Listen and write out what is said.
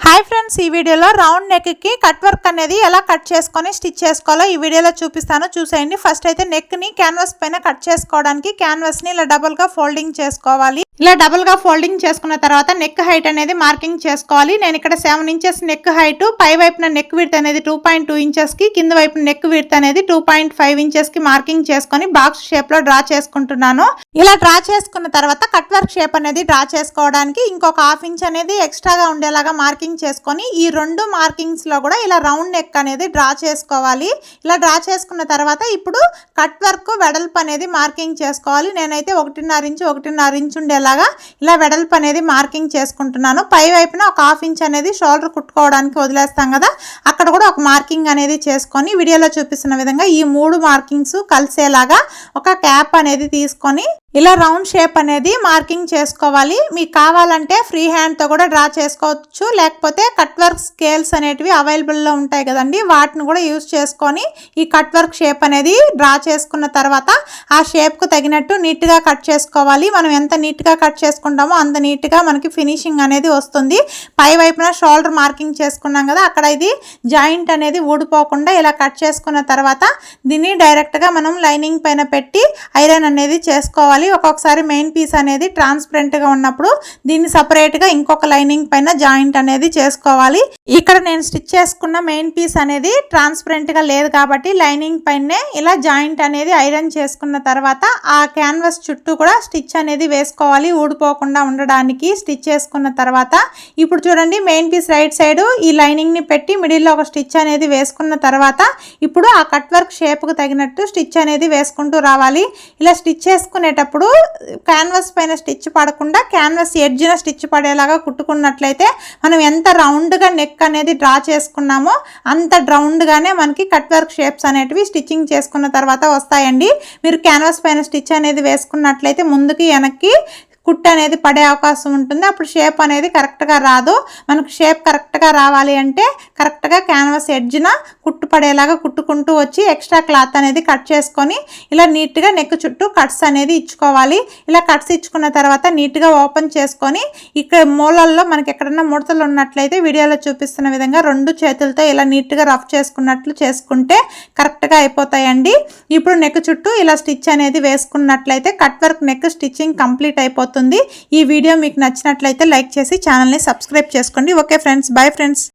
Hi friends, ఈ వీడియోలో round neck కి కట్ వర్క్ అనేది ఎలా కట్ చేసుకొని స్టిచ్ చేసుకోవాలో ఈ వీడియోలో చూపిస్తాను. చూసేయండి. ఫస్ట్ అయితే నెక్ ని క్యాన్వాస్ పైన కట్ చేసుకోవడానికి క్యాన్వాస్ ని ఇలా డబుల్ గా ఫోల్డింగ్ చేసుకోవాలి. ఇలా డబుల్ గా ఫోల్డింగ్ చేసుకున్న తర్వాత నెక్ హైట్ అనేది మార్కింగ్ చేసుకోవాలి. నేను ఇక్కడ 7 ఇంచెస్ నెక్ హైట్, పై వైపున నెక్ విడ్త్ అనేది 2.2 ఇంచెస్ కి, కింద వైపున నెక్ విడ్త్ అనేది 2.5 ఇంచెస్ కి మార్కింగ్ చేసుకొని బాక్స్ షేప్ లో డ్రా చేసుకుంటున్నాను. ఇలా డ్రా చేసుకున్న తర్వాత కట్ వర్క్ షేప్ అనేది డ్రా చేసుకోవడానికి ఇంకొక 1/2 ఇంచ్ అనేది ఎక్స్ట్రాగా ఉండేలాగా మార్కింగ్ చేసుకొని ఈ రెండు మార్కింగ్స్ లో కూడా ఇలా రౌండ్ నెక్ అనేది డ్రా చేసుకోవాలి. ఇలా డ్రా చేసుకున్న తర్వాత ఇప్పుడు కట్ వర్క్ వెడల్పు అనేది మార్కింగ్ చేసుకోవాలి. నేనైతే 1.5 ఇంచ్ ఉండేలాగా ఇలా వెడల్పు అనేది మార్కింగ్ చేసుకుంటున్నాను. పై వైపున ఒక 1/2 ఇంచ్ అనేది షోల్డర్ కుట్టుకోవడానికి వదిలేస్తాం కదా, అక్కడ కూడా ఒక మార్కింగ్ అనేది చేసుకొని వీడియోలో చూపిస్తున్న విధంగా ఈ 3 మార్కింగ్స్ కలిసేలాగా ఒక క్యాప్ అనేది తీసుకొని ఇలా రౌండ్ షేప్ అనేది మార్కింగ్ చేసుకోవాలి. మీకు కావాలంటే ఫ్రీ హ్యాండ్తో కూడా డ్రా చేసుకోవచ్చు, లేకపోతే కట్ వర్క్ స్కేల్స్ అనేటివి అవైలబుల్లో ఉంటాయి కదండి, వాటిని కూడా యూజ్ చేసుకొని ఈ కట్ వర్క్ షేప్ అనేది డ్రా చేసుకున్న తర్వాత ఆ షేప్కు తగినట్టు నీట్గా కట్ చేసుకోవాలి. మనం ఎంత నీట్గా కట్ చేసుకుంటామో అంత నీట్గా మనకి ఫినిషింగ్ అనేది వస్తుంది. పై వైపున షోల్డర్ మార్కింగ్ చేసుకున్నాం కదా, అక్కడ ఇది జాయింట్ అనేది ఊడిపోకుండా ఇలా కట్ చేసుకున్న తర్వాత దీన్ని డైరెక్ట్గా మనం లైనింగ్ పైన పెట్టి ఐరన్ అనేది చేసుకోవాలి. ఒక్కొక్కసారి మెయిన్ పీస్ అనేది ట్రాన్స్పరెంట్గా ఉన్నప్పుడు దీన్ని సపరేట్గా ఇంకొక లైనింగ్ పైన జాయింట్ అనేది చేసుకోవాలి. ఇక్కడ నేను స్టిచ్ చేసుకున్న మెయిన్ పీస్ అనేది ట్రాన్స్పరెంట్గా లేదు కాబట్టి లైనింగ్ పైనే ఇలా జాయింట్ అనేది ఐరన్ చేసుకున్న తర్వాత ఆ క్యాన్వాస్ చుట్టూ కూడా స్టిచ్ అనేది వేసుకోవాలి, ఊడిపోకుండా ఉండడానికి. స్టిచ్ చేసుకున్న తర్వాత ఇప్పుడు చూడండి, మెయిన్ పీస్ రైట్ సైడ్ ఈ లైనింగ్ని పెట్టి మిడిల్లో ఒక స్టిచ్ అనేది వేసుకున్న తర్వాత ఇప్పుడు ఆ కట్ వర్క్ షేప్కు తగినట్టు స్టిచ్ అనేది వేసుకుంటూ రావాలి. ఇలా స్టిచ్ చేసుకునేటప్పుడు క్యాన్వాస్ పైన స్టిచ్ పడకుండా క్యాన్వాస్ ఎడ్జ్న స్టిచ్ పడేలాగా కుట్టుకున్నట్లయితే మనం ఎంత రౌండ్గా నెక్ అనేది డ్రా చేసుకున్నామో అంత రౌండ్గానే మనకి కట్ వర్క్ షేప్స్ అనేటివి స్టిచ్చింగ్ చేసుకున్న తర్వాత వస్తాయండి. మీరు క్యాన్వాస్ పైన స్టిచ్ అనేది వేసుకున్నట్లయితే ముందుకి వెనక్కి కుట్టు అనేది పడే అవకాశం ఉంటుంది. అప్పుడు షేప్ అనేది కరెక్ట్గా రాదు. మనకు షేప్ కరెక్ట్గా రావాలి అంటే కరెక్ట్గా క్యాన్వాస్ ఎడ్జ్న కుట్టు పడేలాగా కుట్టుకుంటూ వచ్చి ఎక్స్ట్రా క్లాత్ అనేది కట్ చేసుకొని ఇలా నీట్గా నెక్ చుట్టూ కట్స్ అనేది ఇచ్చుకోవాలి. ఇలా కట్స్ ఇచ్చుకున్న తర్వాత నీట్గా ఓపెన్ చేసుకొని ఇక్కడ మూలల్లో మనకి ఎక్కడన్నా ముడతలు ఉన్నట్లయితే వీడియోలో చూపిస్తున్న విధంగా 2 చేతులతో ఇలా నీట్గా రఫ్ చేసుకున్నట్లు చేసుకుంటే కరెక్ట్గా అయిపోతాయండి. ఇప్పుడు నెక్ చుట్టూ ఇలా స్టిచ్ అనేది వేసుకున్నట్లయితే cut work neck stitching complete అయిపోతుంది. ఈ వీడియో మీకు నచ్చినట్లయితే లైక్ చేసి ఛానల్ని సబ్స్క్రైబ్ చేసుకోండి. Okay friends, bye friends.